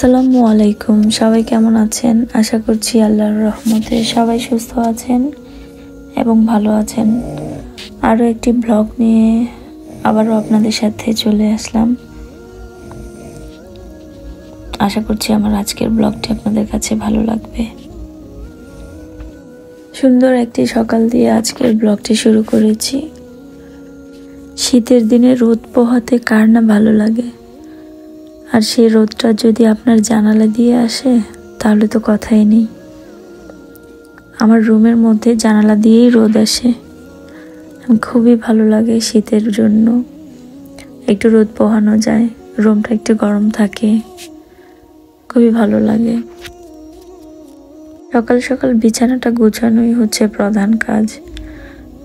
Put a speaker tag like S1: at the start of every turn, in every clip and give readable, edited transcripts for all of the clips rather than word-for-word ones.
S1: আসসালামু আলাইকুম। সবাই কেমন আছেন? আশা করছি আল্লাহর রহমতে সবাই সুস্থ আছেন এবং ভালো আছেন। আরও একটি ব্লগ নিয়ে আবারও আপনাদের সাথে চলে আসলাম। আশা করছি আমার আজকের ব্লগটি আপনাদের কাছে ভালো লাগবে। সুন্দর একটি সকাল দিয়ে আজকের ব্লগটি শুরু করেছি। শীতের দিনে রোদ পোহাতে কার না ভালো লাগে, আর সেই রোদটা যদি আপনার জানালা দিয়ে আসে তাহলে তো কথাই নেই। আমার রুমের মধ্যে জানালা দিয়েই রোদ আসে, খুবই ভালো লাগে। শীতের জন্য একটু রোদ পোহানো যায়, রুমটা একটু গরম থাকে, খুবই ভালো লাগে। সকাল সকাল বিছানাটা গোছানোই হচ্ছে প্রধান কাজ।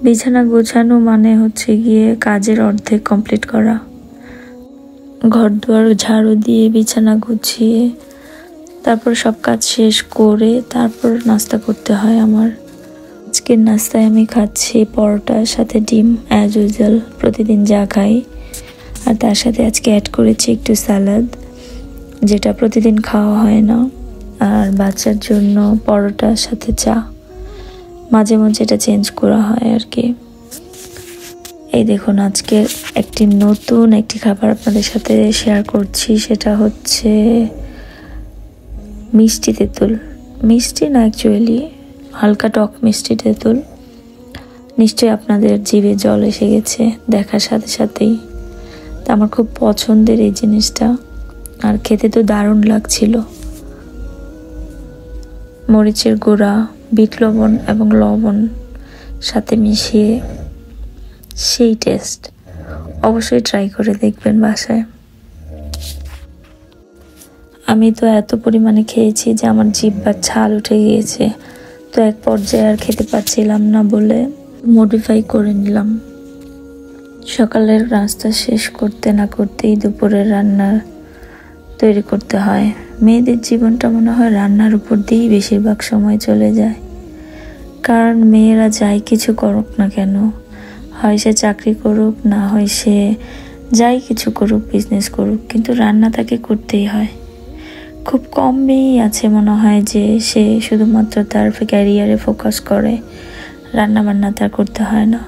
S1: বিছানা গোছানো মানে হচ্ছে গিয়ে কাজের অর্ধেক কমপ্লিট করা। ঘর দুয়ার ঝাড়ু দিয়ে বিছানা গুছিয়ে তারপর সব কাজ শেষ করে তারপর নাস্তা করতে হয় আমার। আজকের নাস্তায় আমি খাচ্ছি পরোটার সাথে ডিম, অ্যাজ ইউজুয়াল প্রতিদিন যা খাই। আর তার সাথে আজকে অ্যাড করেছি একটু সালাদ, যেটা প্রতিদিন খাওয়া হয় না। আর বাচ্চার জন্য পরোটার সাথে চা, মাঝে মাঝে এটা চেঞ্জ করা হয় আর কি। এই দেখুন, আজকে নতুন একটি খাবার আপনাদের সাথে শেয়ার করছি। সেটা হচ্ছে মিষ্টি তেঁতুল। মিষ্টি না, অ্যাকচুয়ালি হালকা টক মিষ্টি তেঁতুল। নিশ্চয়ই আপনাদের জিভে জল এসে গেছে দেখার সাথে সাথেই। তা আমার খুব পছন্দের এই জিনিসটা, আর খেতে তো দারুণ লাগছিল। মরিচের গুঁড়া, বিট লবণ এবং লবণ সাথে মিশিয়ে সেই টেস্ট। অবশ্যই ট্রাই করে দেখবেন বাসায়। আমি তো এত পরিমাণে খেয়েছি যে আমার জিহ্বার ছাল উঠে গিয়েছে। তো এক পর্যায়ে আর খেতে পারছিলাম না বলে মডিফাই করে নিলাম। সকালের নাস্তা শেষ করতে না করতেই দুপুরের রান্না তৈরি করতে হয়। মেয়েদের জীবনটা মনে হয় রান্নার উপর দিয়েই বেশিরভাগ সময় চলে যায়। কারণ মেয়েরা যাই কিছু করুক না কেন, হয় সে চাকরি করুক, না হয় সে যাই কিছু করুক, বিজনেস করুক, কিন্তু রান্না তাকে করতেই হয়। খুব কম মেয়েই আছে মনে হয় যে সে শুধুমাত্র তার ক্যারিয়ারে ফোকাস করে, রান্না বান্না তার করতে হয় না।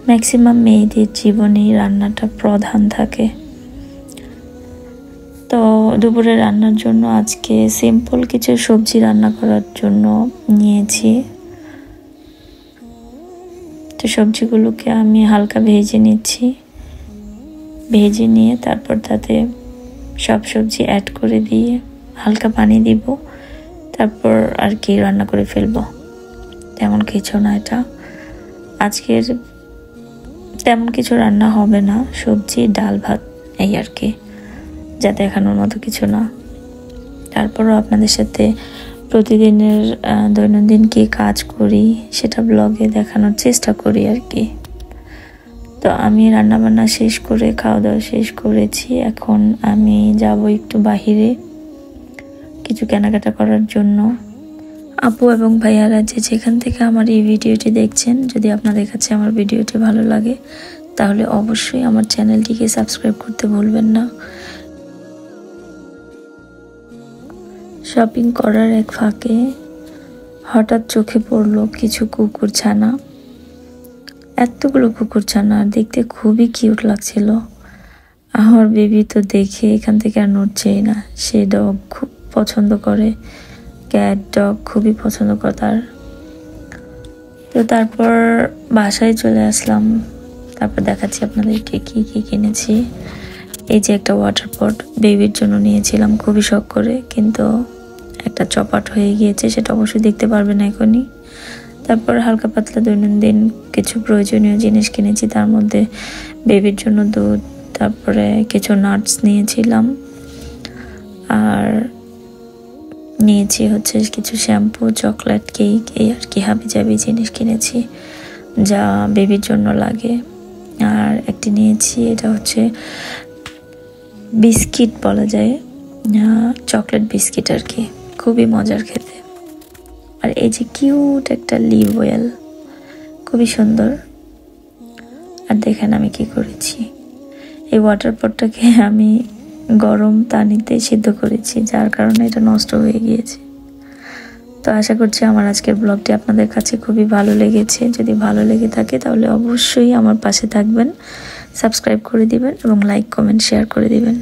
S1: ম্যাক্সিমাম মেয়েদের জীবনেই রান্নাটা প্রধান থাকে। তো দুপুরে রান্নার জন্য আজকে সিম্পল কিছু সবজি রান্না করার জন্য নিয়েছি। তো সবজিগুলোকে আমি হালকা ভেজে নিচ্ছি। ভেজে নিয়ে তারপর তাতে সব সবজি অ্যাড করে দিয়ে হালকা পানি দিব, তারপর আর কি রান্না করে ফেলবো। তেমন কিছু না, এটা আজকের তেমন কিছু রান্না হবে না, সবজি, ডাল, ভাত, এই আর কি, যা দেখানোর মতো কিছু না। তারপরও আপনাদের সাথে প্রতিদিনের দৈনন্দিন কি কাজ করি সেটা ব্লগে দেখানোর চেষ্টা করি আর কি। তো আমি রান্নাবান্না শেষ করে খাওয়া দাওয়া শেষ করেছি। এখন আমি যাব একটু বাহিরে কিছু কেনাকাটা করার জন্য। আপু এবং ভাইয়ারা যে যেখান থেকে আমার এই ভিডিওটি দেখছেন, যদি আপনাদের কাছে আমার ভিডিওটি ভালো লাগে তাহলে অবশ্যই আমার চ্যানেলটিকে সাবস্ক্রাইব করতে ভুলবেন না। শপিং করার এক ফাঁকে হঠাৎ চোখে পড়লো কিছু কুকুরছানা। এতগুলো কুকুরছানা, আর দেখতে খুবই কিউট লাগছিল। আমার বেবি তো দেখে এখান থেকে আর নড়ছেই না। সে ডগ খুব পছন্দ করে, ক্যাট ডগ খুবই পছন্দ করে তার। তো তারপর বাসায় চলে আসলাম। তারপর দেখাচ্ছি আপনাদেরকে কি কি কিনেছি। এই যে একটা ওয়াটার পট বেবির জন্য নিয়েছিলাম খুবই শখ করে, কিন্তু একটা চপাট হয়ে গিয়েছে, সেটা অবশ্যই দেখতে পারবেন এখনই। তারপর হালকা পাতলা দৈনন্দিন কিছু প্রয়োজনীয় জিনিস কিনেছি, তার মধ্যে বেবির জন্য দুধ, তারপরে কিছু নাটস নিয়েছিলাম, আর নিয়েছি হচ্ছে কিছু শ্যাম্পু, চকলেট, কেক, এই আর কি হাবিজাবি জিনিস কিনেছি যা বেবির জন্য লাগে। আর একটি নিয়েছি, এটা হচ্ছে বিস্কিট বলা যায়, চকলেট বিস্কিট আর কি, খুবই মজার খেতে। আর এই যে কিউট একটা লিভ ওয়েল, খুবই সুন্দর। আর দেখেন আমি কি করেছি, এই ওয়াটার পটটাকে আমি গরম পানিতে সিদ্ধ করেছি, যার কারণে এটা নষ্ট হয়ে গিয়েছে। তো আশা করছি আমার আজকের ব্লগটি আপনাদের কাছে খুবই ভালো লেগেছে। যদি ভালো লেগে থাকে তাহলে অবশ্যই আমার পাশে থাকবেন, সাবস্ক্রাইব করে দিবেন এবং লাইক কমেন্ট শেয়ার করে দিবেন।